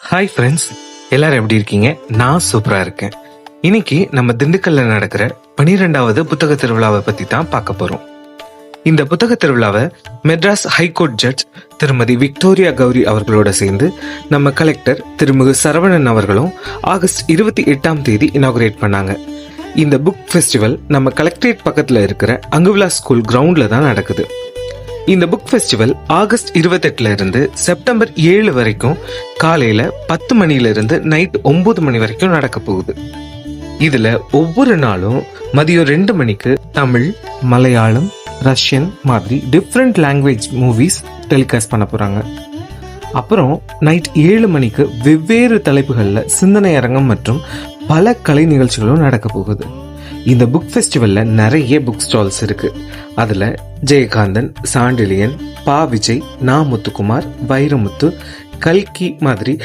Hi friends, எல்லாரும் எப்படி இருக்கீங்க? நான் சூப்பரா இருக்கேன். இன்னைக்கு நம்ம திண்டுக்கல்ல நடக்கிற 12வது புத்தக திருவிழாவை பத்தி தான் பார்க்க போறோம். இந்த புத்தக திருவிழாவை மெட்ராஸ் ஹைகோர்ட் ஜட்ஜ் திருமதி விக்டோரியா கௌரி அவர்களோட சேர்ந்து நம்ம கலெக்டர் திருமிகு சரவணன் அவர்களும் ஆகஸ்ட் 28ஆம் தேதி இனாகுரேட் பண்ணாங்க. இந்த புக் ஃபெஸ்டிவல் நம்ம கலெக்டரேட் பக்கத்துல இருக்கிற அங்குவிலா ஸ்கூல் கிரவுண்ட்ல தான் நடக்குது. இந்த புக் ஃபெஸ்டிவல் ஆகஸ்ட் 28 இருந்து செப்டம்பர் 7 வரைக்கும் காலையில 10 மணில இருந்து நைட் 9 மணி வரைக்கும் நடக்க போகுது. இதுல ஒவ்வொரு நாளும் மதியம் 2 மணிக்கு தமிழ், மலையாளம், ரஷ்யன் மாதிரி டிஃப்ரெண்ட் லாங்குவேஜ் மூவிஸ் டெலிகாஸ்ட் பண்ண போறாங்க. அப்புறம் நைட் 7 மணிக்கு வெவ்வேறு தலைப்புகள்ல சிந்தனை அரங்கம் மற்றும் பல கலை நிகழ்ச்சிகளும் நடக்க போகுது. இந்த புக் ஃபெஸ்டிவல்ல நிறைய புக் ஸ்டால்ஸ் இருக்கு. அதுல ஜெயகாந்தன், சாண்டிலியன், பா விஜய், நா முத்துக்குமார், வைரமுத்து, கல்கி மாதிரி